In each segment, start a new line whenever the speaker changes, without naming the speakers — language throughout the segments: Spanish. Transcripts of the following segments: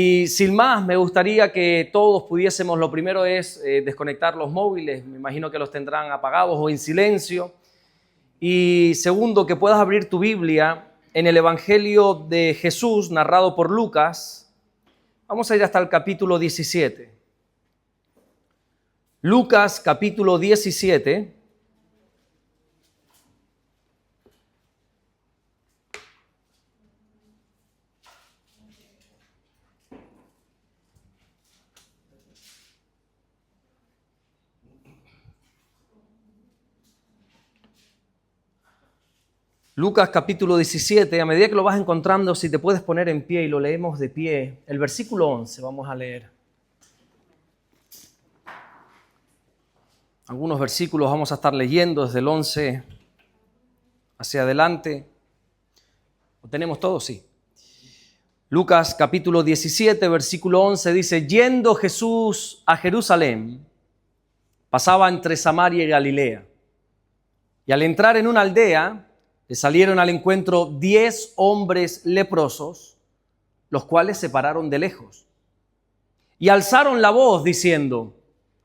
Y sin más, me gustaría que todos pudiésemos, lo primero es desconectar los móviles, me imagino que los tendrán apagados o en silencio. Y segundo, que puedas abrir tu Biblia en el Evangelio de Jesús, narrado por Lucas. Vamos a ir hasta el capítulo 17. Lucas, capítulo 17. Lucas capítulo 17, a medida que lo vas encontrando, si te puedes poner en pie y lo leemos de pie, el versículo 11 vamos a leer. Algunos versículos vamos a estar leyendo desde el 11 hacia adelante. ¿Lo tenemos todos? Sí. Lucas capítulo 17, versículo 11 dice: Yendo Jesús a Jerusalén, pasaba entre Samaria y Galilea. Y al entrar en una aldea, le salieron al encuentro 10 hombres leprosos, los cuales se pararon de lejos. Y alzaron la voz diciendo: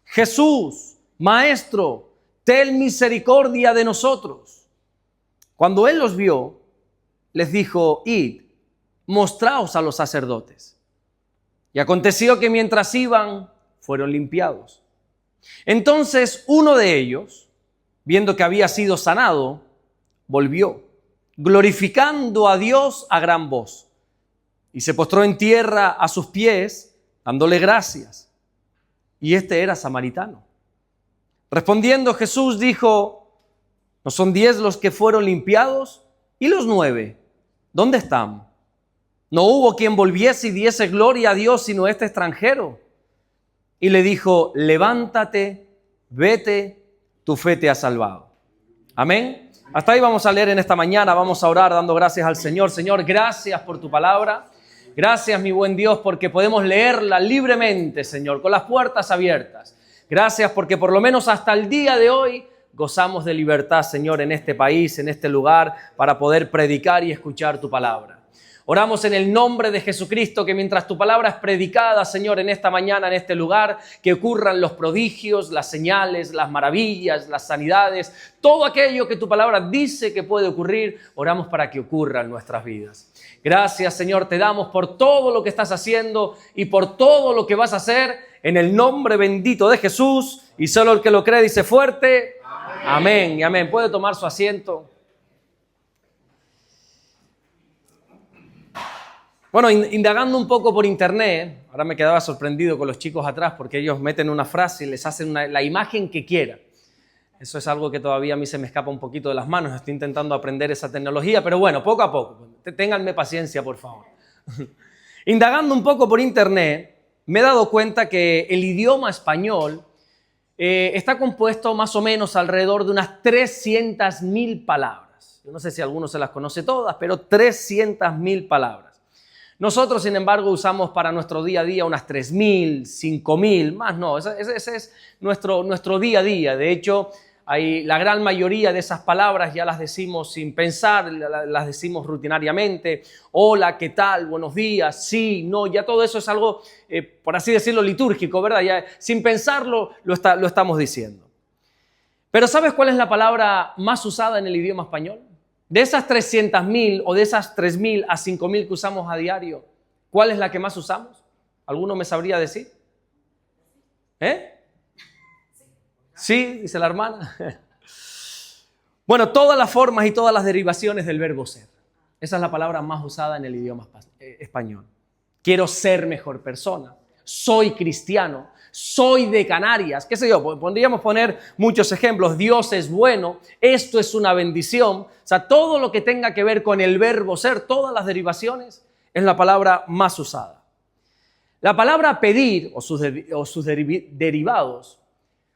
Jesús, Maestro, ten misericordia de nosotros. Cuando él los vio, les dijo: Id, mostraos a los sacerdotes. Y aconteció que mientras iban, fueron limpiados. Entonces uno de ellos, viendo que había sido sanado, volvió, glorificando a Dios a gran voz, y se postró en tierra a sus pies, dándole gracias. Y este era samaritano. Respondiendo Jesús dijo: ¿No son 10 los que fueron limpiados? ¿Y los 9? ¿Dónde están? No hubo quien volviese y diese gloria a Dios sino este extranjero. Y le dijo: levántate, vete, tu fe te ha salvado. Amén. Hasta ahí vamos a leer en esta mañana, vamos a orar dando gracias al Señor. Señor, gracias por tu palabra. Gracias, mi buen Dios, porque podemos leerla libremente, Señor, con las puertas abiertas. Gracias porque por lo menos hasta el día de hoy gozamos de libertad, Señor, en este país, en este lugar, para poder predicar y escuchar tu palabra. Oramos en el nombre de Jesucristo que mientras tu palabra es predicada, Señor, en esta mañana, en este lugar, que ocurran los prodigios, las señales, las maravillas, las sanidades, todo aquello que tu palabra dice que puede ocurrir, oramos para que ocurra en nuestras vidas. Gracias, Señor, te damos por todo lo que estás haciendo y por todo lo que vas a hacer en el nombre bendito de Jesús. Y solo el que lo cree dice fuerte, amén y amén. Puede tomar su asiento. Bueno, indagando un poco por internet, ahora me quedaba sorprendido con los chicos atrás porque ellos meten una frase y les hacen la imagen que quieran. Eso es algo que todavía a mí se me escapa un poquito de las manos. Estoy intentando aprender esa tecnología, pero bueno, poco a poco. Ténganme paciencia, por favor. Indagando un poco por internet, me he dado cuenta que el idioma español está compuesto más o menos alrededor de unas 300.000 palabras. Yo no sé si alguno se las conoce todas, pero 300.000 palabras. Nosotros, sin embargo, usamos para nuestro día a día unas 3.000, 5.000, más no, ese es nuestro día a día. De hecho, la gran mayoría de esas palabras ya las decimos sin pensar, las decimos rutinariamente. Hola, ¿qué tal? Buenos días, sí, no, ya todo eso es algo, por así decirlo, litúrgico, ¿verdad? Ya sin pensarlo lo estamos diciendo. Pero ¿sabes cuál es la palabra más usada en el idioma español? De esas 300.000 o de esas 3.000 a 5.000 que usamos a diario, ¿cuál es la que más usamos? ¿Alguno me sabría decir? Sí, dice la hermana. Bueno, todas las formas y todas las derivaciones del verbo ser. Esa es la palabra más usada en el idioma español. Quiero ser mejor persona. Soy cristiano. Soy de Canarias, qué sé yo, podríamos poner muchos ejemplos. Dios es bueno, esto es una bendición. O sea, todo lo que tenga que ver con el verbo ser, todas las derivaciones, es la palabra más usada. La palabra pedir o sus derivados,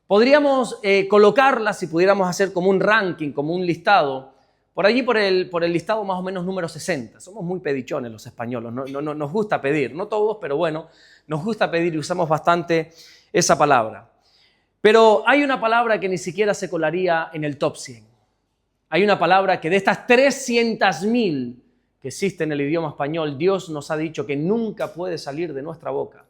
podríamos colocarlas si pudiéramos hacer como un ranking, como un listado, por allí por el listado más o menos número 60. Somos muy pedichones los españoles, no, nos gusta pedir, no todos, pero bueno, nos gusta pedir y usamos bastante esa palabra. Pero hay una palabra que ni siquiera se colaría en el top 100. Hay una palabra que de estas 300.000 que existe en el idioma español, Dios nos ha dicho que nunca puede salir de nuestra boca.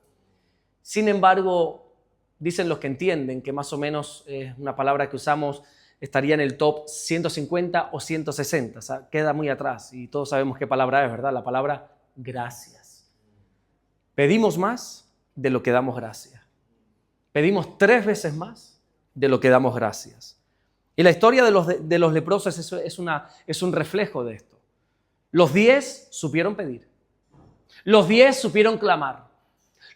Sin embargo, dicen los que entienden que más o menos es una palabra que usamos, estaría en el top 150 o 160, o sea, queda muy atrás y todos sabemos qué palabra es, ¿verdad? La palabra gracias. Pedimos más de lo que damos gracias. Pedimos 3 veces más de lo que damos gracias. Y la historia de los leprosos es un reflejo de esto. Los 10 supieron pedir. Los 10 supieron clamar.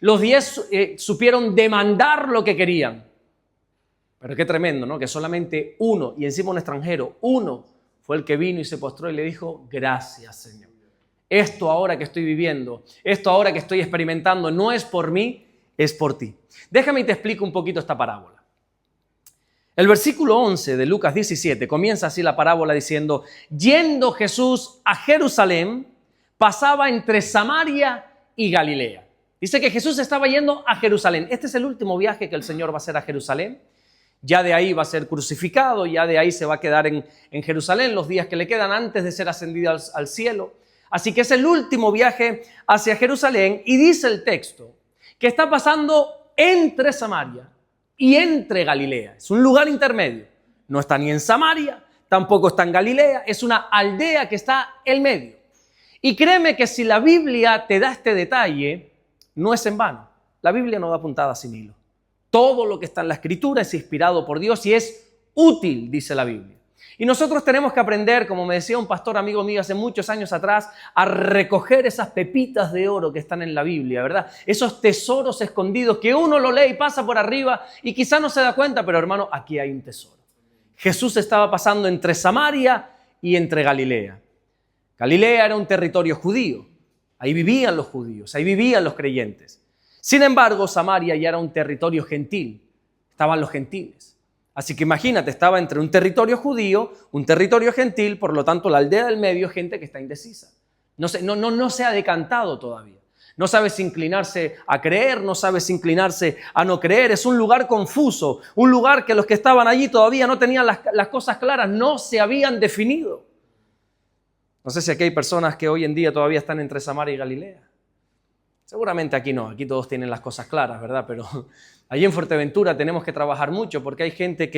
Los 10 supieron demandar lo que querían. Pero qué tremendo, ¿no? Que solamente uno, y encima un extranjero, uno fue el que vino y se postró y le dijo, gracias, Señor. Esto ahora que estoy viviendo, esto ahora que estoy experimentando, no es por mí, es por ti. Déjame y te explico un poquito esta parábola. El versículo 11 de Lucas 17 comienza así la parábola diciendo, yendo Jesús a Jerusalén, pasaba entre Samaria y Galilea. Dice que Jesús estaba yendo a Jerusalén. Este es el último viaje que el Señor va a hacer a Jerusalén. Ya de ahí va a ser crucificado, ya de ahí se va a quedar en Jerusalén los días que le quedan antes de ser ascendido al cielo. Así que es el último viaje hacia Jerusalén y dice el texto que está pasando entre Samaria y entre Galilea. Es un lugar intermedio. No está ni en Samaria, tampoco está en Galilea. Es una aldea que está en medio. Y créeme que si la Biblia te da este detalle, no es en vano. La Biblia no da puntada sin hilo. Todo lo que está en la Escritura es inspirado por Dios y es útil, dice la Biblia. Y nosotros tenemos que aprender, como me decía un pastor amigo mío hace muchos años atrás, a recoger esas pepitas de oro que están en la Biblia, ¿verdad? Esos tesoros escondidos que uno lo lee y pasa por arriba y quizá no se da cuenta, pero hermano, aquí hay un tesoro. Jesús estaba pasando entre Samaria y entre Galilea. Galilea era un territorio judío. Ahí vivían los judíos, ahí vivían los creyentes. Sin embargo, Samaria ya era un territorio gentil. Estaban los gentiles. Así que imagínate, estaba entre un territorio judío, un territorio gentil, por lo tanto la aldea del medio, gente que está indecisa. No se ha decantado todavía. No sabe si inclinarse a creer, no sabe si inclinarse a no creer. Es un lugar confuso, un lugar que los que estaban allí todavía no tenían las cosas claras, no se habían definido. No sé si aquí hay personas que hoy en día todavía están entre Samaria y Galilea. Seguramente aquí no, aquí todos tienen las cosas claras, ¿verdad? Pero allí en Fuerteventura tenemos que trabajar mucho porque hay gente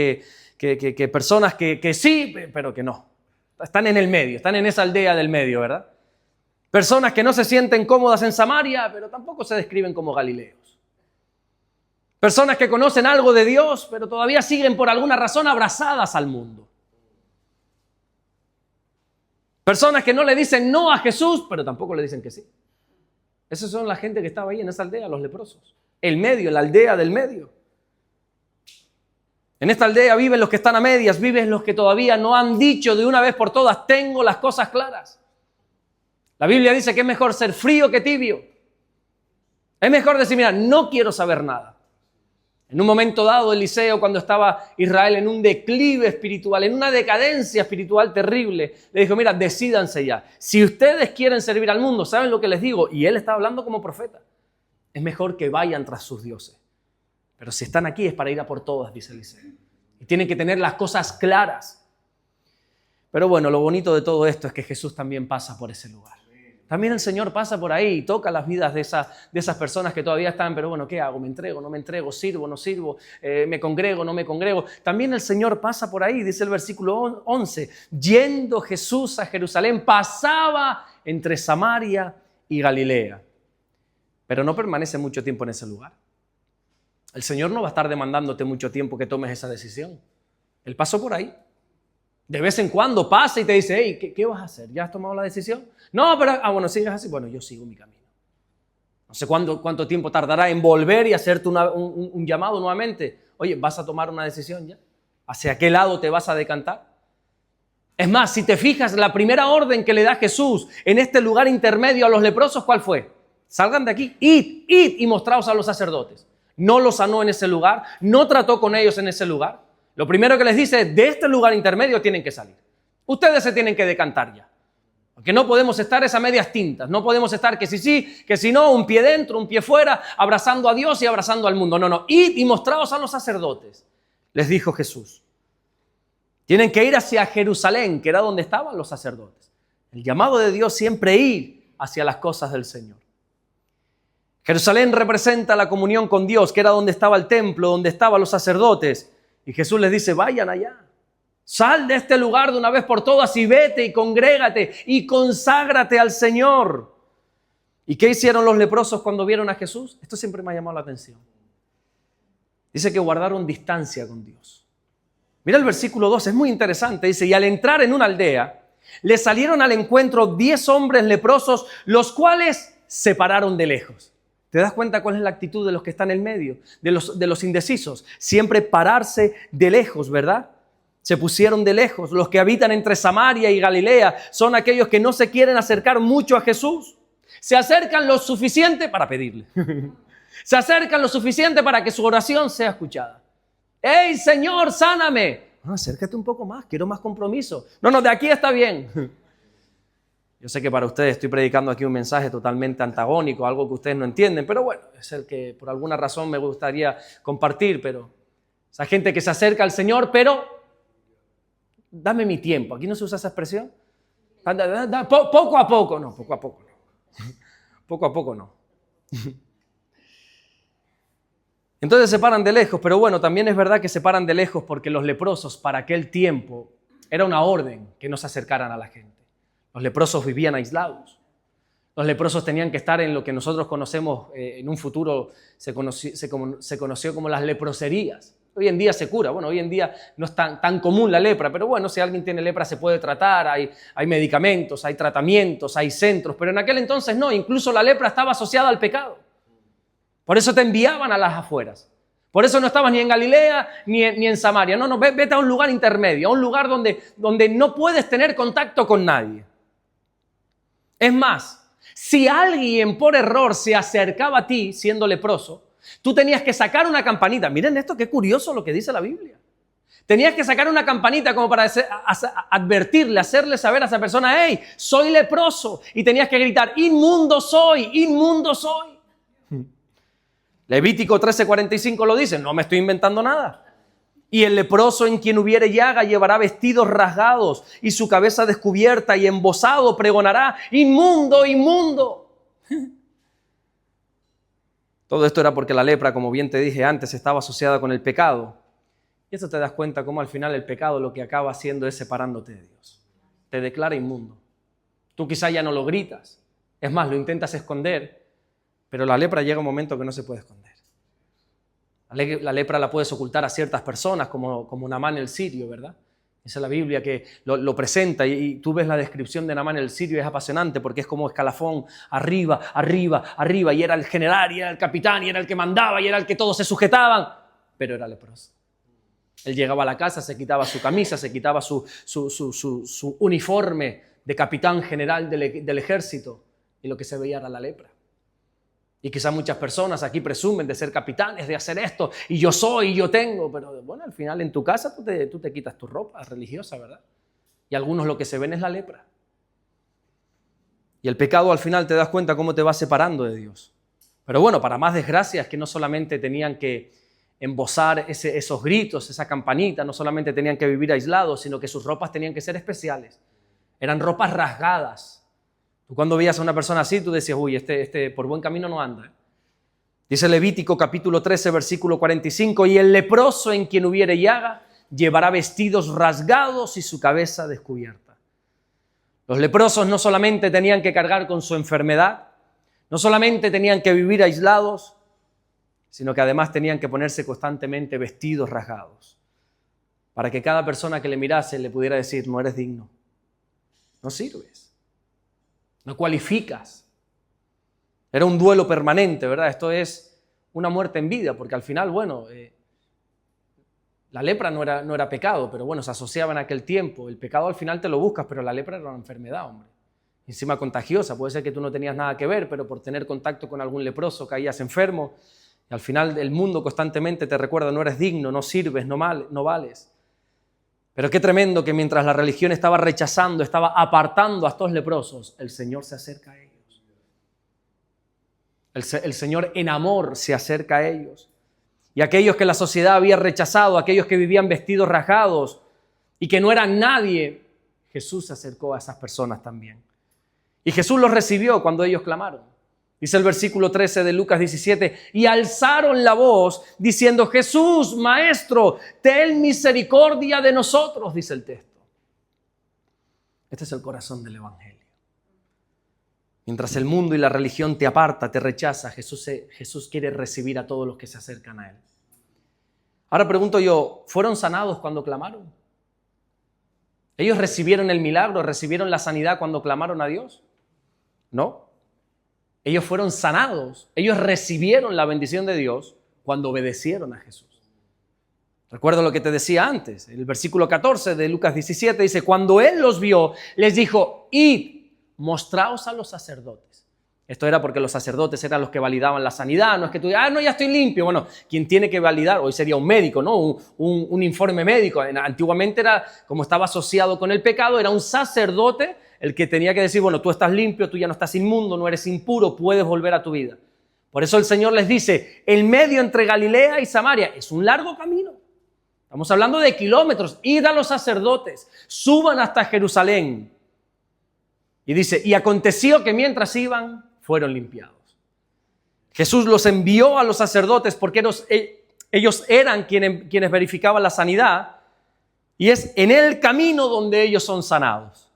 personas que sí, pero que no. Están en el medio, están en esa aldea del medio, ¿verdad? Personas que no se sienten cómodas en Samaria, pero tampoco se describen como galileos. Personas que conocen algo de Dios, pero todavía siguen por alguna razón abrazadas al mundo. Personas que no le dicen no a Jesús, pero tampoco le dicen que sí. Esas son la gente que estaba ahí en esa aldea, los leprosos. El medio, la aldea del medio. En esta aldea viven los que están a medias, viven los que todavía no han dicho de una vez por todas, tengo las cosas claras. La Biblia dice que es mejor ser frío que tibio. Es mejor decir, mira, no quiero saber nada. En un momento dado, Eliseo, cuando estaba Israel en un declive espiritual, en una decadencia espiritual terrible, le dijo, mira, decídanse ya. Si ustedes quieren servir al mundo, ¿saben lo que les digo? Y él estaba hablando como profeta. Es mejor que vayan tras sus dioses. Pero si están aquí es para ir a por todas, dice Eliseo. Y tienen que tener las cosas claras. Pero bueno, lo bonito de todo esto es que Jesús también pasa por ese lugar. También el Señor pasa por ahí y toca las vidas de esas personas que todavía están, pero bueno, ¿qué hago? ¿Me entrego? ¿No me entrego? ¿Sirvo? ¿No sirvo? ¿Me congrego? ¿No me congrego? También el Señor pasa por ahí, dice el versículo 11. Yendo Jesús a Jerusalén, pasaba entre Samaria y Galilea. Pero no permanece mucho tiempo en ese lugar. El Señor no va a estar demandándote mucho tiempo que tomes esa decisión. Él pasó por ahí. De vez en cuando pasa y te dice, hey, ¿qué vas a hacer? ¿Ya has tomado la decisión? No, pero, bueno, sigues así. Bueno, yo sigo mi camino. No sé cuánto tiempo tardará en volver y hacerte un llamado nuevamente. Oye, ¿vas a tomar una decisión ya? ¿Hacia qué lado te vas a decantar? Es más, si te fijas, la primera orden que le da Jesús en este lugar intermedio a los leprosos, ¿cuál fue? Salgan de aquí, id y mostraos a los sacerdotes. No los sanó en ese lugar, no trató con ellos en ese lugar. Lo primero que les dice es, de este lugar intermedio tienen que salir. Ustedes se tienen que decantar ya. Porque no podemos estar a medias tintas. No podemos estar que si sí, que si no, un pie dentro, un pie fuera, abrazando a Dios y abrazando al mundo. No. Id y mostraos a los sacerdotes, les dijo Jesús. Tienen que ir hacia Jerusalén, que era donde estaban los sacerdotes. El llamado de Dios siempre ir hacia las cosas del Señor. Jerusalén representa la comunión con Dios, que era donde estaba el templo, donde estaban los sacerdotes. Y Jesús les dice, vayan allá. Sal de este lugar de una vez por todas y vete y congrégate y conságrate al Señor. ¿Y qué hicieron los leprosos cuando vieron a Jesús? Esto siempre me ha llamado la atención. Dice que guardaron distancia con Dios. Mira el versículo 2, es muy interesante. Dice, y al entrar en una aldea, le salieron al encuentro 10 hombres leprosos, los cuales se pararon de lejos. ¿Te das cuenta cuál es la actitud de los que están en medio? De los indecisos. Siempre pararse de lejos, ¿verdad? Se pusieron de lejos. Los que habitan entre Samaria y Galilea son aquellos que no se quieren acercar mucho a Jesús. Se acercan lo suficiente para pedirle. Se acercan lo suficiente para que su oración sea escuchada. ¡Hey, Señor, sáname! Acércate un poco más, quiero más compromiso. No, de aquí está bien. Yo sé que para ustedes estoy predicando aquí un mensaje totalmente antagónico, algo que ustedes no entienden, pero bueno, es el que por alguna razón me gustaría compartir, pero esa gente que se acerca al Señor, pero dame mi tiempo. ¿Aquí no se usa esa expresión? Poco a poco no. Poco a poco no. Entonces se paran de lejos, pero bueno, también es verdad que se paran de lejos porque los leprosos para aquel tiempo era una orden que no se acercaran a la gente. Los leprosos vivían aislados. Los leprosos tenían que estar en lo que nosotros conocemos, en un futuro se conoció como las leproserías. Hoy en día se cura, bueno, hoy en día no es tan común la lepra, pero bueno, si alguien tiene lepra se puede tratar, hay medicamentos, hay tratamientos, hay centros, pero en aquel entonces no, incluso la lepra estaba asociada al pecado. Por eso te enviaban a las afueras. Por eso no estabas ni en Galilea ni en Samaria. No, vete a un lugar intermedio, a un lugar donde no puedes tener contacto con nadie. Es más, si alguien por error se acercaba a ti siendo leproso, tú tenías que sacar una campanita. Miren esto, qué curioso lo que dice la Biblia. Tenías que sacar una campanita como para advertirle, hacerle saber a esa persona, hey, soy leproso. Y tenías que gritar, inmundo soy, inmundo soy. Levítico 13:45 lo dice, no me estoy inventando nada. Y el leproso en quien hubiere llaga llevará vestidos rasgados y su cabeza descubierta y embozado pregonará, inmundo, inmundo. Todo esto era porque la lepra, como bien te dije antes, estaba asociada con el pecado. Y eso te das cuenta cómo al final el pecado lo que acaba haciendo es separándote de Dios. Te declara inmundo. Tú quizá ya no lo gritas. Es más, lo intentas esconder. Pero la lepra llega un momento que no se puede esconder. La lepra la puedes ocultar a ciertas personas, como Naamán el sirio, ¿verdad? Esa es la Biblia que lo presenta y tú ves la descripción de Naamán el sirio y es apasionante porque es como escalafón, arriba, y era el general, y era el capitán, y era el que mandaba, y era el que todos se sujetaban, pero era leproso. Él llegaba a la casa, se quitaba su camisa, se quitaba su uniforme de capitán general del ejército y lo que se veía era la lepra. Y quizás muchas personas aquí presumen de ser capitanes, de hacer esto, y yo soy, y yo tengo, pero bueno, al final en tu casa tú te quitas tu ropa religiosa, ¿verdad? Y algunos lo que se ven es la lepra. Y el pecado al final te das cuenta cómo te va separando de Dios. Pero bueno, para más desgracia es que no solamente tenían que embozar esos gritos, esa campanita, no solamente tenían que vivir aislados, sino que sus ropas tenían que ser especiales. Eran ropas rasgadas. Tú cuando veías a una persona así, tú decías, uy, este por buen camino no anda. Dice Levítico capítulo 13, versículo 45, y el leproso en quien hubiere llaga llevará vestidos rasgados y su cabeza descubierta. Los leprosos no solamente tenían que cargar con su enfermedad, no solamente tenían que vivir aislados, sino que además tenían que ponerse constantemente vestidos rasgados, para que cada persona que le mirase le pudiera decir, no eres digno, no sirves. No cualificas. Era un duelo permanente, ¿verdad? Esto es una muerte en vida, porque al final, bueno, la lepra no era pecado, pero bueno, se asociaba en aquel tiempo. El pecado al final te lo buscas, pero la lepra era una enfermedad, hombre. Encima contagiosa. Puede ser que tú no tenías nada que ver, pero por tener contacto con algún leproso caías enfermo. Y al final el mundo constantemente te recuerda, no eres digno, no sirves, no vales. Pero qué tremendo que mientras la religión estaba rechazando, estaba apartando a estos leprosos, el Señor se acerca a ellos. El Señor en amor se acerca a ellos. Y aquellos que la sociedad había rechazado, aquellos que vivían vestidos rasgados y que no eran nadie, Jesús se acercó a esas personas también. Y Jesús los recibió cuando ellos clamaron. Dice el versículo 13 de Lucas 17, y alzaron la voz diciendo, Jesús, Maestro, ten misericordia de nosotros, dice el texto. Este es el corazón del Evangelio. Mientras el mundo y la religión te aparta, te rechaza, Jesús quiere recibir a todos los que se acercan a Él. Ahora pregunto yo, ¿fueron sanados cuando clamaron? ¿Ellos recibieron el milagro, recibieron la sanidad cuando clamaron a Dios? No. Ellos fueron sanados, ellos recibieron la bendición de Dios cuando obedecieron a Jesús. Recuerdo lo que te decía antes, el versículo 14 de Lucas 17 dice, cuando Él los vio, les dijo, id, mostraos a los sacerdotes. Esto era porque los sacerdotes eran los que validaban la sanidad, no es que tú digas, no, ya estoy limpio. Bueno, quien tiene que validar, hoy sería un médico, ¿no? Un informe médico. Antiguamente era, como estaba asociado con el pecado, era un sacerdote el que tenía que decir, bueno, tú estás limpio, tú ya no estás inmundo, no eres impuro, puedes volver a tu vida. Por eso el Señor les dice, el medio entre Galilea y Samaria es un largo camino. Estamos hablando de kilómetros. Id a los sacerdotes, suban hasta Jerusalén. Y dice, y aconteció que mientras iban, fueron limpiados. Jesús los envió a los sacerdotes porque ellos eran quienes verificaban la sanidad, y es en el camino donde ellos son sanados.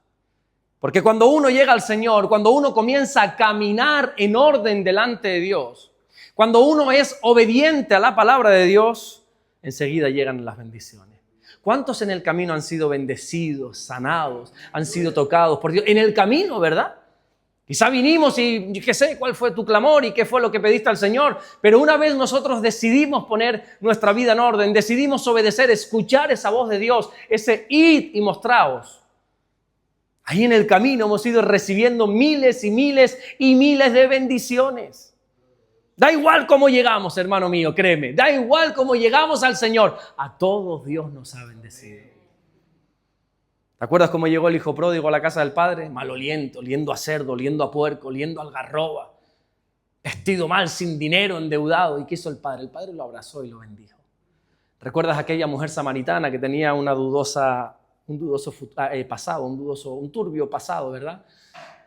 Porque cuando uno llega al Señor, cuando uno comienza a caminar en orden delante de Dios, cuando uno es obediente a la palabra de Dios, enseguida llegan las bendiciones. ¿Cuántos en el camino han sido bendecidos, sanados, han sido tocados por Dios? En el camino, ¿verdad? Quizá vinimos y qué sé cuál fue tu clamor y qué fue lo que pediste al Señor, pero una vez nosotros decidimos poner nuestra vida en orden, decidimos obedecer, escuchar esa voz de Dios, ese id y mostraos. Ahí en el camino hemos ido recibiendo miles y miles y miles de bendiciones. Da igual cómo llegamos, hermano mío, créeme. Da igual cómo llegamos al Señor. A todos Dios nos ha bendecido. ¿Te acuerdas cómo llegó el hijo pródigo a la casa del padre? Maloliento, oliendo a cerdo, oliendo a puerco, oliendo a algarroba. Vestido mal, sin dinero, endeudado. ¿Y qué hizo el padre? El padre lo abrazó y lo bendijo. ¿Recuerdas aquella mujer samaritana que tenía un dudoso pasado, un turbio pasado, ¿verdad?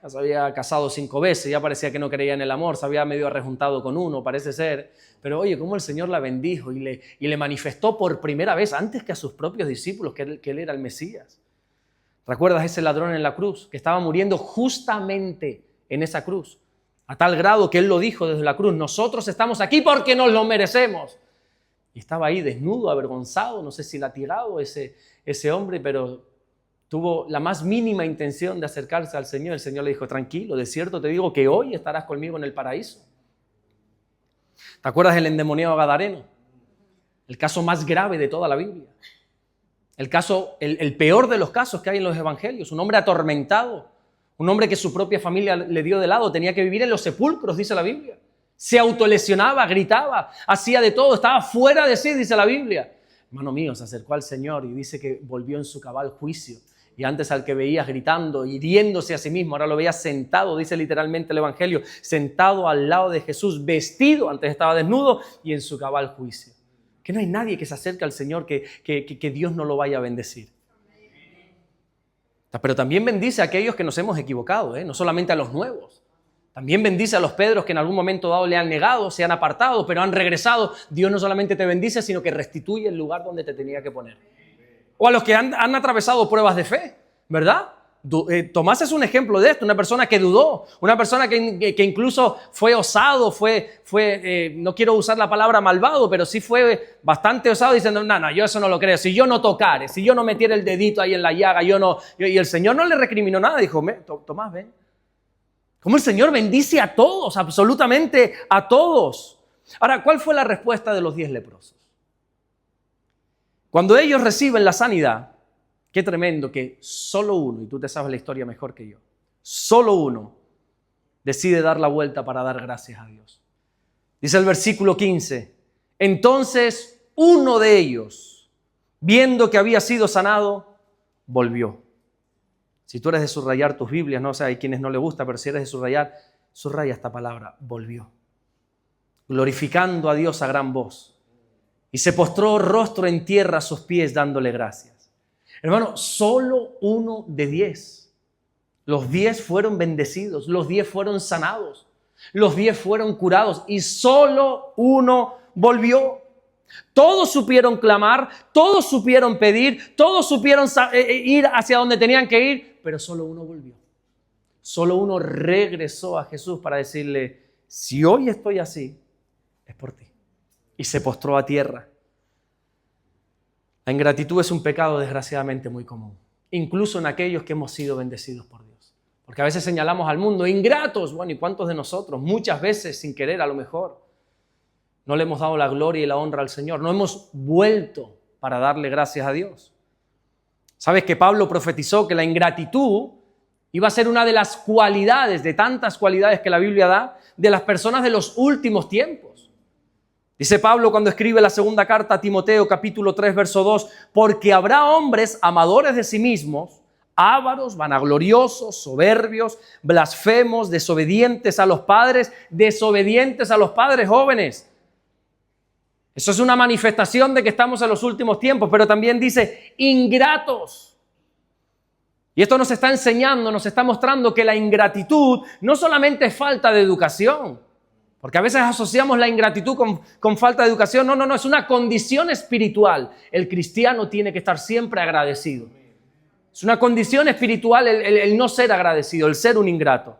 Se había casado 5 veces, ya parecía que no creía en el amor, se había medio arrejuntado con uno, parece ser. Pero oye, cómo el Señor la bendijo y le manifestó por primera vez, antes que a sus propios discípulos, que él era el Mesías. ¿Recuerdas ese ladrón en la cruz que estaba muriendo justamente en esa cruz? A tal grado que él lo dijo desde la cruz, nosotros estamos aquí porque nos lo merecemos. Y estaba ahí desnudo, avergonzado, no sé si latigado ese hombre, pero tuvo la más mínima intención de acercarse al Señor. El Señor le dijo, tranquilo, de cierto te digo que hoy estarás conmigo en el paraíso. ¿Te acuerdas del endemoniado gadareno? El caso más grave de toda la Biblia. El peor de los casos que hay en los evangelios. Un hombre atormentado, un hombre que su propia familia le dio de lado, tenía que vivir en los sepulcros, dice la Biblia. Se autolesionaba, gritaba, hacía de todo, estaba fuera de sí, dice la Biblia. Hermano mío, se acercó al Señor y dice que volvió en su cabal juicio. Y antes al que veías gritando, hiriéndose a sí mismo, ahora lo veías sentado, dice literalmente el Evangelio, sentado al lado de Jesús, vestido, antes estaba desnudo y en su cabal juicio. Que no hay nadie que se acerque al Señor que Dios no lo vaya a bendecir. Pero también bendice a aquellos que nos hemos equivocado, no solamente a los nuevos. También bendice a los Pedros que en algún momento dado le han negado, se han apartado, pero han regresado. Dios no solamente te bendice, sino que restituye el lugar donde te tenía que poner. O a los que han atravesado pruebas de fe, ¿verdad? Tomás es un ejemplo de esto, una persona que dudó, una persona que incluso fue osado, no quiero usar la palabra malvado, pero sí fue bastante osado diciendo, no, yo eso no lo creo, si yo no tocare, si yo no metiera el dedito ahí en la llaga, y el Señor no le recriminó nada, dijo, Tomás, ven. Como el Señor bendice a todos, absolutamente a todos. Ahora, ¿cuál fue la respuesta de los 10 leprosos? Cuando ellos reciben la sanidad, qué tremendo que solo uno, y tú te sabes la historia mejor que yo, solo uno decide dar la vuelta para dar gracias a Dios. Dice el versículo 15, entonces uno de ellos, viendo que había sido sanado, volvió. Si tú eres de subrayar tus Biblias, no sé, hay quienes no le gusta, pero si eres de subrayar, subraya esta palabra, volvió. Glorificando a Dios a gran voz. Y se postró rostro en tierra a sus pies dándole gracias. Hermano, solo 1 de 10. Los 10 fueron bendecidos, los 10 fueron sanados, los 10 fueron curados y solo 1 volvió. Todos supieron clamar, todos supieron pedir, todos supieron ir hacia donde tenían que ir, pero solo 1 volvió. Solo 1 regresó a Jesús para decirle, si hoy estoy así, es por ti. Y se postró a tierra. La ingratitud es un pecado desgraciadamente muy común, incluso en aquellos que hemos sido bendecidos por Dios. Porque a veces señalamos al mundo, ingratos, bueno, ¿y cuántos de nosotros? Muchas veces sin querer a lo mejor. No le hemos dado la gloria y la honra al Señor. No hemos vuelto para darle gracias a Dios. ¿Sabes que Pablo profetizó que la ingratitud iba a ser una de las cualidades, de tantas cualidades que la Biblia da, de las personas de los últimos tiempos? Dice Pablo cuando escribe la segunda carta a Timoteo, capítulo 3, verso 2, porque habrá hombres amadores de sí mismos, ávaros, vanagloriosos, soberbios, blasfemos, desobedientes a los padres jóvenes. Eso es una manifestación de que estamos en los últimos tiempos, pero también dice ingratos. Y esto nos está enseñando, nos está mostrando que la ingratitud no solamente es falta de educación, porque a veces asociamos la ingratitud con falta de educación. No, es una condición espiritual. El cristiano tiene que estar siempre agradecido. Es una condición espiritual el no ser agradecido, el ser un ingrato.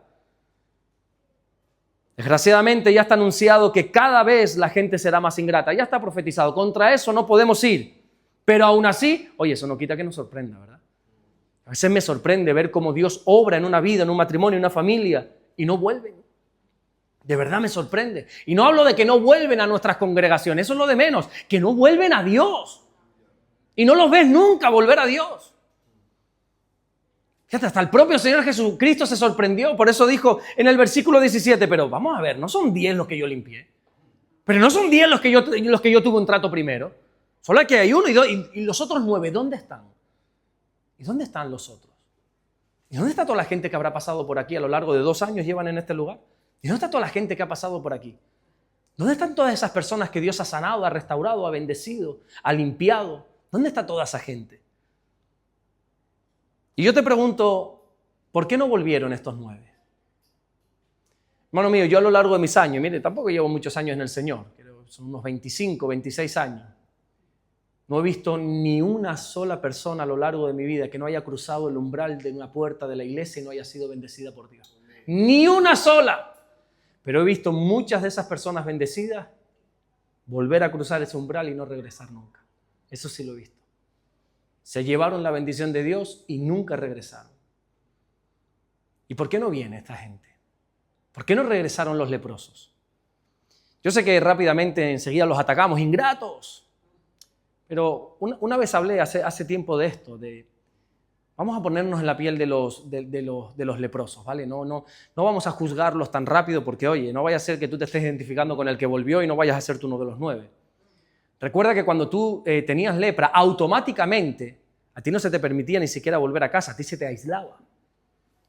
Desgraciadamente ya está anunciado que cada vez la gente será más ingrata. Ya está profetizado. Contra eso no podemos ir. Pero aún así, oye, eso no quita que nos sorprenda, ¿verdad? A veces me sorprende ver cómo Dios obra en una vida, en un matrimonio, en una familia y no vuelven. De verdad me sorprende. Y no hablo de que no vuelven a nuestras congregaciones. Eso es lo de menos. Que no vuelven a Dios. Y no los ves nunca volver a Dios. Fíjate, hasta el propio Señor Jesucristo se sorprendió. Por eso dijo en el versículo 17, pero vamos a ver, no son 10 los que yo limpié. Pero no son 10 los que yo tuve un trato primero. Solo que hay 1 y 2. ¿Y los otros 9 dónde están? ¿Y dónde están los otros? ¿Y dónde está toda la gente que habrá pasado por aquí a lo largo de 2 años llevan en este lugar? ¿Y dónde está toda la gente que ha pasado por aquí? ¿Dónde están todas esas personas que Dios ha sanado, ha restaurado, ha bendecido, ha limpiado? ¿Dónde está toda esa gente? Y yo te pregunto, ¿por qué no volvieron estos 9? Hermano mío, yo a lo largo de mis años, mire, tampoco llevo muchos años en el Señor, son unos 25, 26 años. No he visto ni una sola persona a lo largo de mi vida que no haya cruzado el umbral de una puerta de la iglesia y no haya sido bendecida por Dios. Ni una sola. Pero he visto muchas de esas personas bendecidas volver a cruzar ese umbral y no regresar nunca. Eso sí lo he visto. Se llevaron la bendición de Dios y nunca regresaron. ¿Y por qué no viene esta gente? ¿Por qué no regresaron los leprosos? Yo sé que rápidamente enseguida los atacamos, ingratos. Pero una vez hablé hace tiempo de esto, vamos a ponernos en la piel de los leprosos, ¿vale? No vamos a juzgarlos tan rápido porque, oye, no vaya a ser que tú te estés identificando con el que volvió y no vayas a ser tú uno de los 9. Recuerda que cuando tú tenías lepra, automáticamente a ti no se te permitía ni siquiera volver a casa, a ti se te aislaba.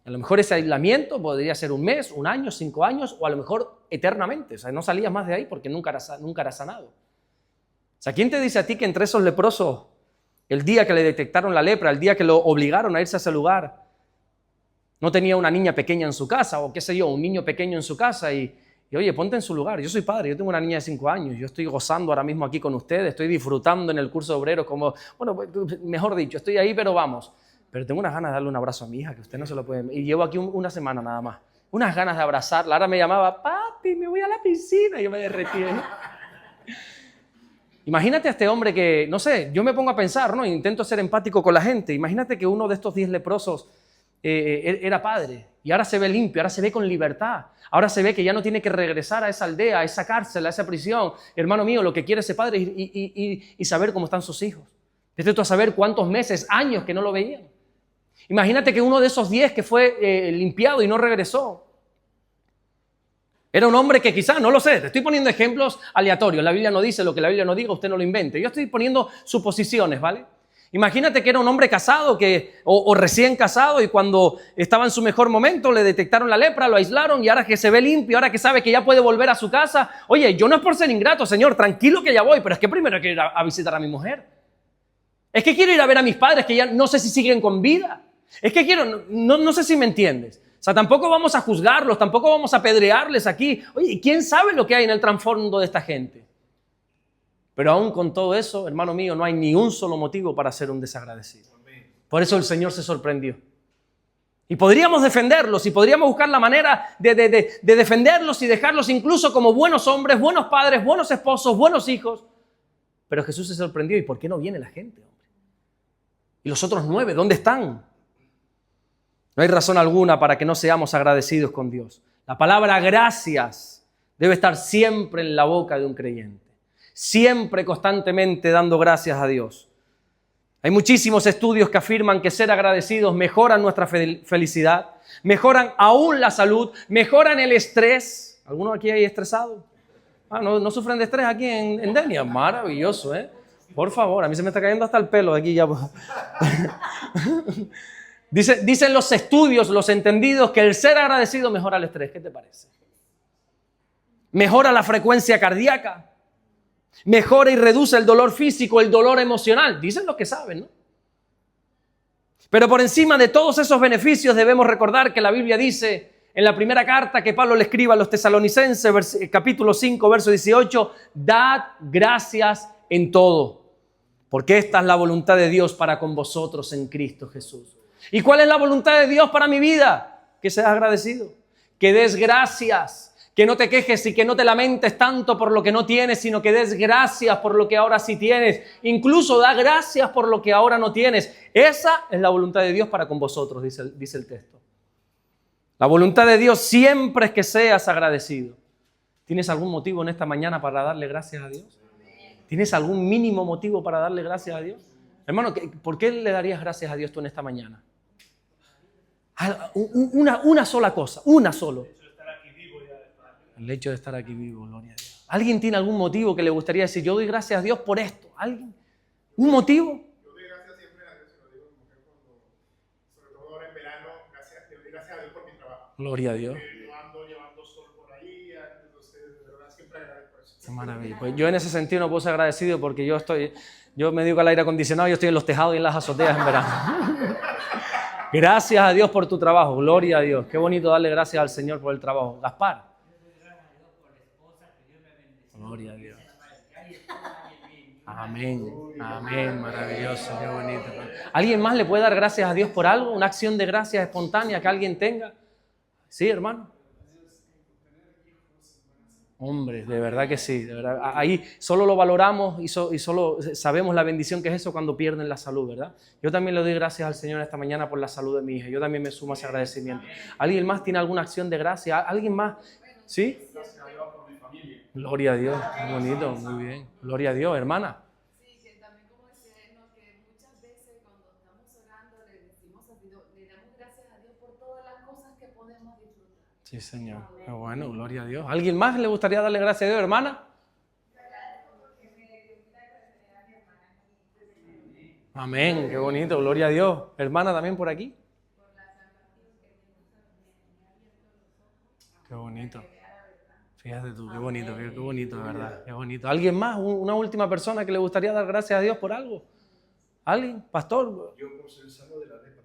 A lo mejor ese aislamiento podría ser 1 mes, 1 año, 5 años o a lo mejor eternamente. O sea, no salías más de ahí porque nunca eras sanado. O sea, ¿quién te dice a ti que entre esos leprosos, el día que le detectaron la lepra, el día que lo obligaron a irse a ese lugar, no tenía una niña pequeña en su casa o qué sé yo, un niño pequeño en su casa y oye, ponte en su lugar. Yo soy padre, yo tengo una niña de 5 años, yo estoy gozando ahora mismo aquí con ustedes, estoy disfrutando en el curso de obreros como, bueno, mejor dicho, estoy ahí pero vamos. Pero tengo unas ganas de darle un abrazo a mi hija, que usted no se lo puede... Y llevo aquí una semana nada más. Unas ganas de abrazarla. Ahora me llamaba, papi, me voy a la piscina. Y yo me derretí. Imagínate a este hombre que, no sé, yo me pongo a pensar, ¿no? Intento ser empático con la gente. Imagínate que uno de estos 10 leprosos era padre y ahora se ve limpio, ahora se ve con libertad. Ahora se ve que ya no tiene que regresar a esa aldea, a esa cárcel, a esa prisión. Hermano mío, lo que quiere ese padre es y saber cómo están sus hijos. Vete tú a saber cuántos meses, años que no lo veían. Imagínate que uno de esos 10 que fue limpiado y no regresó era un hombre que quizás, no lo sé, te estoy poniendo ejemplos aleatorios. La Biblia no dice lo que la Biblia no diga, usted no lo invente. Yo estoy poniendo suposiciones, ¿vale? Imagínate que era un hombre casado o recién casado y cuando estaba en su mejor momento le detectaron la lepra, lo aislaron y ahora que se ve limpio, ahora que sabe que ya puede volver a su casa. Oye, yo no es por ser ingrato, Señor, tranquilo que ya voy, pero es que primero quiero ir a visitar a mi mujer. Es que quiero ir a ver a mis padres que ya no sé si siguen con vida. Es que quiero, no sé si me entiendes. O sea, tampoco vamos a juzgarlos, tampoco vamos a apedrearles aquí. Oye, ¿quién sabe lo que hay en el trasfondo de esta gente? Pero aún con todo eso, hermano mío, no hay ni un solo motivo para ser un desagradecido. Por eso el Señor se sorprendió. Y podríamos defenderlos y podríamos buscar la manera de defenderlos y dejarlos incluso como buenos hombres, buenos padres, buenos esposos, buenos hijos. Pero Jesús se sorprendió. ¿Y por qué no viene la gente, hombre? ¿Y los otros 9, dónde están? No hay razón alguna para que no seamos agradecidos con Dios. La palabra gracias debe estar siempre en la boca de un creyente. Siempre, constantemente dando gracias a Dios. Hay muchísimos estudios que afirman que ser agradecidos mejoran nuestra felicidad, mejoran aún la salud, mejoran el estrés. ¿Alguno aquí hay estresado? ¿No sufren de estrés aquí en Denia? Maravilloso, ¿eh? Por favor, a mí se me está cayendo hasta el pelo de aquí ya. Dicen los estudios, los entendidos, que el ser agradecido mejora el estrés. ¿Qué te parece? Mejora la frecuencia cardíaca. Mejora y reduce el dolor físico, el dolor emocional. Dicen los que saben, ¿no? Pero por encima de todos esos beneficios debemos recordar que la Biblia dice en la primera carta que Pablo le escribe a los tesalonicenses, capítulo 5, verso 18, dad gracias en todo, porque esta es la voluntad de Dios para con vosotros en Cristo Jesús. ¿Y cuál es la voluntad de Dios para mi vida? Que seas agradecido, que des gracias. Que no te quejes y que no te lamentes tanto por lo que no tienes, sino que des gracias por lo que ahora sí tienes. Incluso da gracias por lo que ahora no tienes. Esa es la voluntad de Dios para con vosotros, dice el texto. La voluntad de Dios siempre es que seas agradecido. ¿Tienes algún motivo en esta mañana para darle gracias a Dios? ¿Tienes algún mínimo motivo para darle gracias a Dios? Hermano, ¿por qué le darías gracias a Dios tú en esta mañana? Una sola cosa, una sola. El hecho de estar aquí vivo, gloria a Dios. ¿Alguien tiene algún motivo que le gustaría decir, yo doy gracias a Dios por esto? ¿Alguien? ¿Un motivo?
Yo doy gracias siempre a Dios, se lo digo a mi mujer cuando, sobre todo ahora en verano, le doy gracias a Dios por mi trabajo.
Gloria a Dios.
Yo ando llevando sol por ahí, entonces de verdad siempre agradezco por eso.
Qué maravilla. Pues yo en ese sentido no puedo ser agradecido porque yo me dedico al aire acondicionado, yo estoy en los tejados y en las azoteas en verano. Gracias a Dios por tu trabajo, gloria a Dios. Qué bonito darle gracias al Señor por el trabajo. Gaspar. Gloria a Dios. Amén, amén, maravilloso, qué bonito. ¿Alguien más le puede dar gracias a Dios por algo? ¿Una acción de gracias espontánea que alguien tenga? Sí, hermano. Hombre, de verdad que sí. De verdad. Ahí solo lo valoramos y solo sabemos la bendición que es eso cuando pierden la salud, ¿verdad? Yo también le doy gracias al Señor esta mañana por la salud de mi hija. Yo también me sumo a ese agradecimiento. ¿Alguien más tiene alguna acción de gracia? ¿Alguien más? ¿Sí? Gloria a Dios, muy bonito, muy bien. Gloria a Dios, hermana.
Sí, que también como decía Eno, que muchas veces cuando estamos orando le decimos a Dios, le damos gracias a Dios por todas las cosas que podemos disfrutar.
Sí, Señor. Qué bueno, gloria a Dios. ¿Alguien más le gustaría darle gracias a Dios, hermana? Amén, qué bonito, gloria a Dios. Hermana, también por aquí. Qué bonito. Fíjate tú, qué bonito, de verdad, qué bonito. ¿Alguien más? ¿Una última persona que le gustaría dar gracias a Dios por algo? ¿Alguien? ¿Pastor?
Yo por ser sano de la lepra.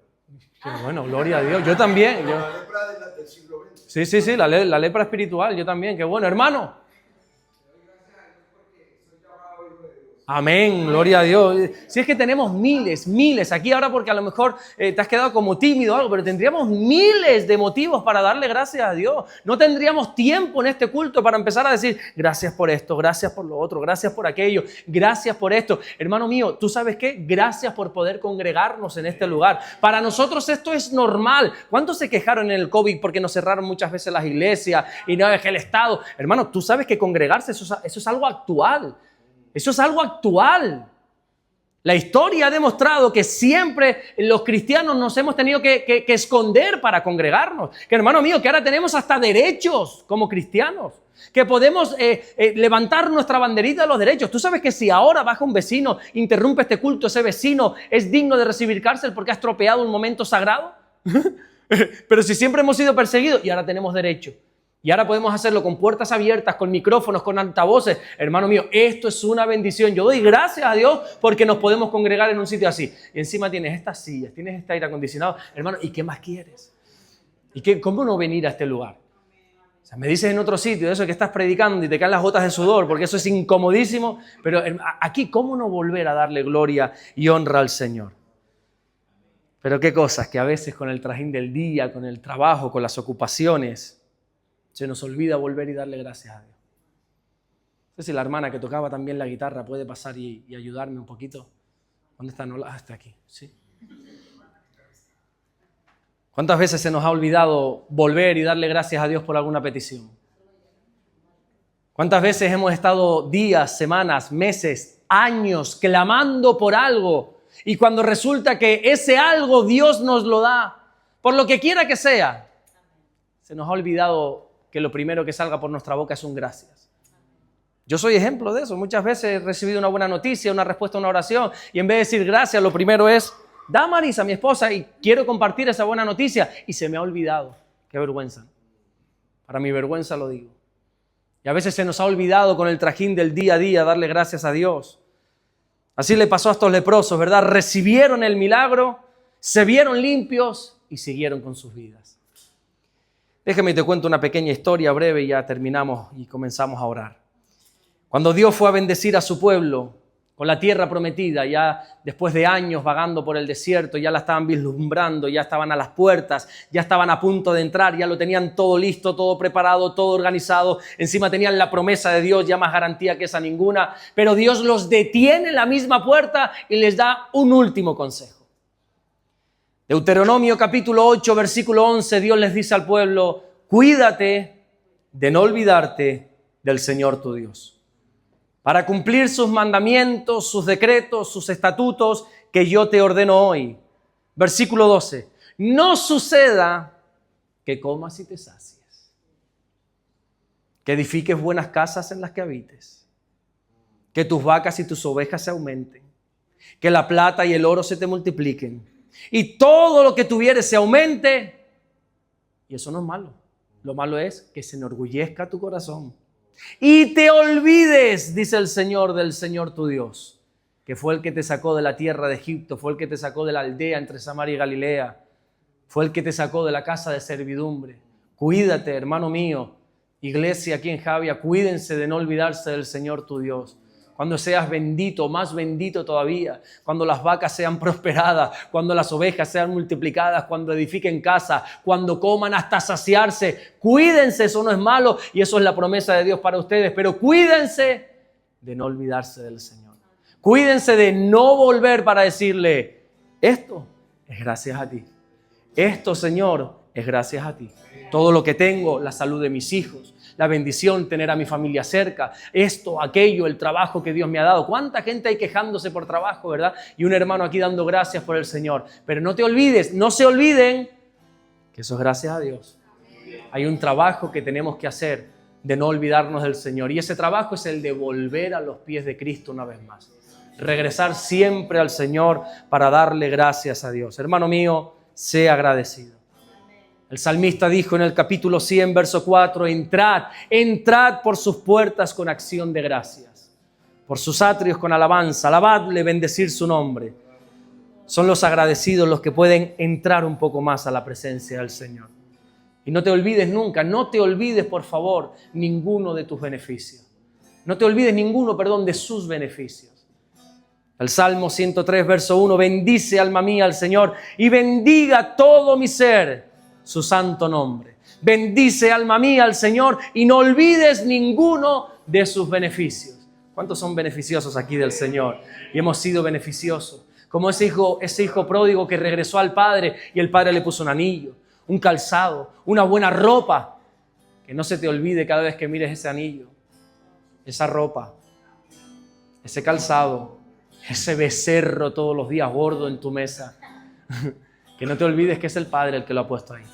Qué bueno, gloria a Dios. Yo también.
La lepra del siglo XX.
Sí, la lepra espiritual, yo también. Qué bueno, hermano. Amén, gloria a Dios. Si es que tenemos miles aquí ahora porque a lo mejor te has quedado como tímido o algo, pero tendríamos miles de motivos para darle gracias a Dios. No tendríamos tiempo en este culto para empezar a decir gracias por esto, gracias por lo otro, gracias por aquello, gracias por esto. Hermano mío, ¿tú sabes qué? Gracias por poder congregarnos en este lugar. Para nosotros esto es normal. ¿Cuántos se quejaron en el COVID porque nos cerraron muchas veces las iglesias y no es el Estado? Hermano, tú sabes que congregarse eso es algo actual. Eso es algo actual. La historia ha demostrado que siempre los cristianos nos hemos tenido que esconder para congregarnos. Que hermano mío, que ahora tenemos hasta derechos como cristianos. Que podemos levantar nuestra banderita de los derechos. ¿Tú sabes que si ahora baja un vecino, interrumpe este culto, ese vecino es digno de recibir cárcel porque ha estropeado un momento sagrado? Pero si siempre hemos sido perseguidos y ahora tenemos derecho. Y ahora podemos hacerlo con puertas abiertas, con micrófonos, con altavoces. Hermano mío, esto es una bendición. Yo doy gracias a Dios porque nos podemos congregar en un sitio así. Y encima tienes estas sillas, tienes este aire acondicionado. Hermano, ¿y qué más quieres? ¿Cómo no venir a este lugar? O sea, me dices en otro sitio eso que estás predicando y te caen las gotas de sudor porque eso es incomodísimo. Pero aquí, ¿cómo no volver a darle gloria y honra al Señor? Pero qué cosas que a veces con el trajín del día, con el trabajo, con las ocupaciones, se nos olvida volver y darle gracias a Dios. No sé si la hermana que tocaba también la guitarra puede pasar y ayudarme un poquito. ¿Dónde está? No, está aquí. Sí. ¿Cuántas veces se nos ha olvidado volver y darle gracias a Dios por alguna petición? ¿Cuántas veces hemos estado días, semanas, meses, años clamando por algo y cuando resulta que ese algo Dios nos lo da, por lo que quiera que sea, se nos ha olvidado que lo primero que salga por nuestra boca es un gracias? Yo soy ejemplo de eso. Muchas veces he recibido una buena noticia, una respuesta a una oración, y en vez de decir gracias, lo primero es Damaris, a mi esposa, y quiero compartir esa buena noticia, y se me ha olvidado. Qué vergüenza. Para mi vergüenza lo digo. Y a veces se nos ha olvidado con el trajín del día a día darle gracias a Dios. Así le pasó a estos leprosos, ¿verdad? Recibieron el milagro, se vieron limpios y siguieron con sus vidas. Déjame te cuento una pequeña historia breve y ya terminamos y comenzamos a orar. Cuando Dios fue a bendecir a su pueblo con la tierra prometida, ya después de años vagando por el desierto, ya la estaban vislumbrando, ya estaban a las puertas, ya estaban a punto de entrar, ya lo tenían todo listo, todo preparado, todo organizado. Encima tenían la promesa de Dios, ya más garantía que esa ninguna. Pero Dios los detiene en la misma puerta y les da un último consejo. Deuteronomio capítulo 8, versículo 11, Dios les dice al pueblo: cuídate de no olvidarte del Señor tu Dios, para cumplir sus mandamientos, sus decretos, sus estatutos que yo te ordeno hoy. Versículo 12, no suceda que comas y te sacies, que edifiques buenas casas en las que habites, que tus vacas y tus ovejas se aumenten, que la plata y el oro se te multipliquen, y todo lo que tuvieres se aumente. Y eso no es malo. Lo malo es que se enorgullezca tu corazón y te olvides, dice el Señor, del Señor tu Dios, que fue el que te sacó de la tierra de Egipto, fue el que te sacó de la aldea entre Samaria y Galilea, fue el que te sacó de la casa de servidumbre. Cuídate, hermano mío, iglesia aquí en Javia, cuídense de no olvidarse del Señor tu Dios. Cuando seas bendito, más bendito todavía, cuando las vacas sean prosperadas, cuando las ovejas sean multiplicadas, cuando edifiquen casa, cuando coman hasta saciarse. Cuídense, eso no es malo y eso es la promesa de Dios para ustedes, pero cuídense de no olvidarse del Señor. Cuídense de no volver para decirle: esto es gracias a ti. Esto, Señor, es gracias a ti. Todo lo que tengo, la salud de mis hijos, la bendición, tener a mi familia cerca, esto, aquello, el trabajo que Dios me ha dado. ¿Cuánta gente hay quejándose por trabajo, verdad? Y un hermano aquí dando gracias por el Señor. Pero no te olvides, no se olviden que eso es gracias a Dios. Hay un trabajo que tenemos que hacer de no olvidarnos del Señor. Y ese trabajo es el de volver a los pies de Cristo una vez más. Regresar siempre al Señor para darle gracias a Dios. Hermano mío, sea agradecido. El salmista dijo en el capítulo 100, verso 4, entrad por sus puertas con acción de gracias, por sus atrios con alabanza, alabadle, bendecir su nombre. Son los agradecidos los que pueden entrar un poco más a la presencia del Señor. Y no te olvides nunca, no te olvides, por favor, ninguno de tus beneficios. No te olvides de sus beneficios. El Salmo 103, verso 1, bendice, alma mía, al Señor, y bendiga todo mi ser su santo nombre. Bendice, alma mía, al Señor, y no olvides ninguno de sus beneficios. ¿Cuántos son beneficiosos aquí del Señor? Y hemos sido beneficiosos. Como ese hijo pródigo que regresó al padre y el padre le puso un anillo, un calzado, una buena ropa. Que no se te olvide cada vez que mires ese anillo, esa ropa, ese calzado, ese becerro todos los días gordo en tu mesa. Que no te olvides que es el Padre el que lo ha puesto ahí.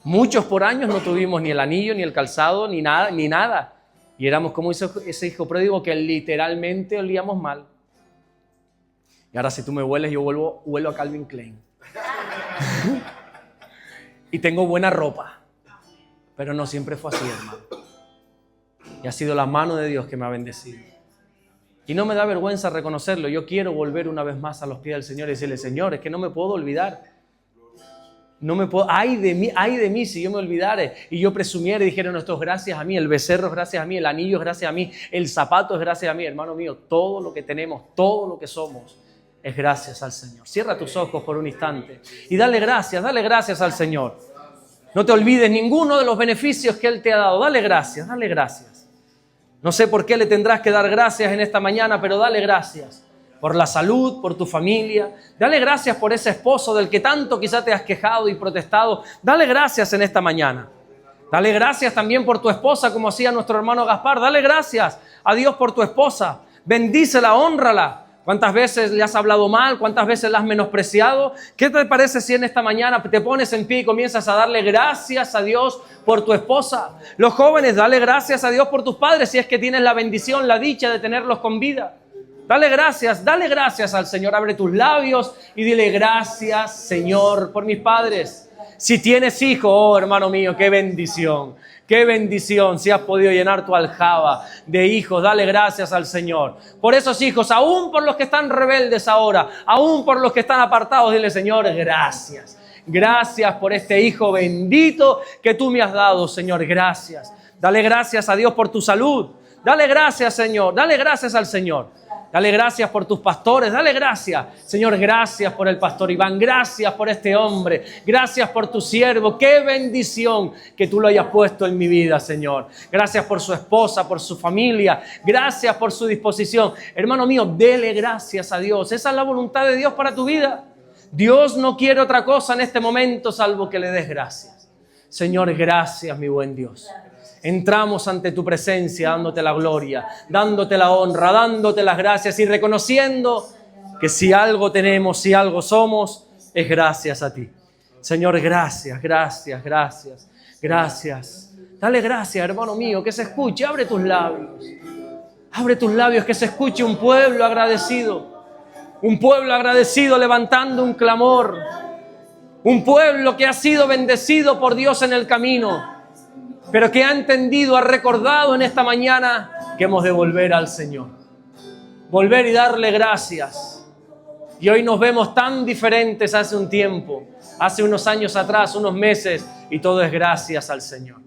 Muchos por años no tuvimos ni el anillo, ni el calzado, ni nada. Y éramos como ese hijo pródigo que literalmente olíamos mal. Y ahora si tú me hueles, yo huelo a Calvin Klein. Y tengo buena ropa. Pero no siempre fue así, hermano. Y ha sido la mano de Dios que me ha bendecido. Y no me da vergüenza reconocerlo. Yo quiero volver una vez más a los pies del Señor y decirle, Señor, es que no me puedo olvidar. No me puedo, ay de mí si yo me olvidara y yo presumiera y dijera, no, esto es gracias a mí, el becerro es gracias a mí, el anillo es gracias a mí, el zapato es gracias a mí. Hermano mío, todo lo que tenemos, todo lo que somos es gracias al Señor. Cierra tus ojos por un instante y dale gracias al Señor. No te olvides ninguno de los beneficios que Él te ha dado. Dale gracias. No sé por qué le tendrás que dar gracias en esta mañana, pero dale gracias por la salud, por tu familia. Dale gracias por ese esposo del que tanto quizá te has quejado y protestado. Dale gracias en esta mañana. Dale gracias también por tu esposa, como hacía nuestro hermano Gaspar. Dale gracias a Dios por tu esposa. Bendícela, hónrala. ¿Cuántas veces le has hablado mal? ¿Cuántas veces la has menospreciado? ¿Qué te parece si en esta mañana te pones en pie y comienzas a darle gracias a Dios por tu esposa? Los jóvenes, dale gracias a Dios por tus padres si es que tienes la bendición, la dicha de tenerlos con vida. Dale gracias al Señor. Abre tus labios y dile gracias, Señor, por mis padres. Si tienes hijos, oh hermano mío, qué bendición. Qué bendición si has podido llenar tu aljaba de hijos. Dale gracias al Señor. Por esos hijos, aún por los que están rebeldes ahora, aún por los que están apartados, dile, Señor, gracias. Gracias por este hijo bendito que tú me has dado, Señor. Gracias. Dale gracias a Dios por tu salud. Dale gracias, Señor. Dale gracias al Señor. Dale gracias por tus pastores, dale gracias. Señor, gracias por el pastor Iván, gracias por este hombre, gracias por tu siervo. Qué bendición que tú lo hayas puesto en mi vida, Señor. Gracias por su esposa, por su familia, gracias por su disposición. Hermano mío, dele gracias a Dios. Esa es la voluntad de Dios para tu vida. Dios no quiere otra cosa en este momento salvo que le des gracias. Señor, gracias, mi buen Dios. Entramos ante tu presencia dándote la gloria, dándote la honra, dándote las gracias y reconociendo que si algo tenemos, si algo somos, es gracias a ti. Señor, gracias. Dale gracias, hermano mío, que se escuche. Abre tus labios, que se escuche un pueblo agradecido. Un pueblo agradecido levantando un clamor. Un pueblo que ha sido bendecido por Dios en el camino, pero que ha entendido, ha recordado en esta mañana que hemos de volver al Señor. Volver y darle gracias. Y hoy nos vemos tan diferentes hace un tiempo, hace unos años atrás, unos meses, y todo es gracias al Señor.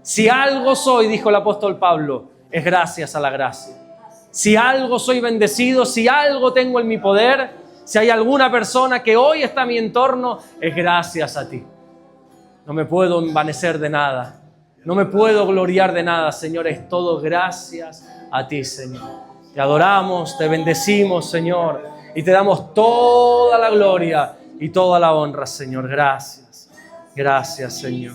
Si algo soy, dijo el apóstol Pablo, es gracias a la gracia. Si algo soy bendecido, si algo tengo en mi poder, si hay alguna persona que hoy está a mi entorno, es gracias a ti. No me puedo envanecer de nada. No me puedo gloriar de nada, Señor, es todo gracias a ti, Señor. Te adoramos, te bendecimos, Señor, y te damos toda la gloria y toda la honra, Señor. Gracias, Señor.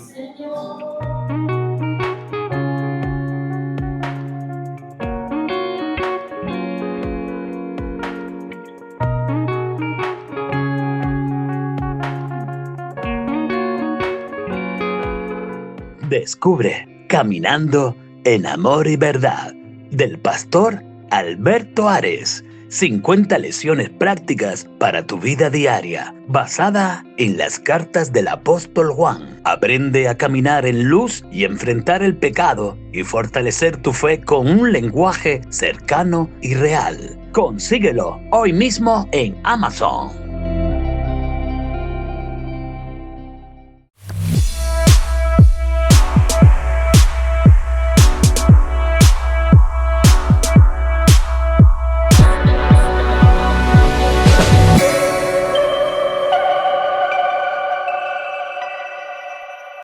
Descubre Caminando en Amor y Verdad del pastor Alberto Ares. 50 lecciones prácticas para tu vida diaria, basada en las cartas del apóstol Juan. Aprende a caminar en luz y enfrentar el pecado y fortalecer tu fe con un lenguaje cercano y real. Consíguelo hoy mismo en Amazon.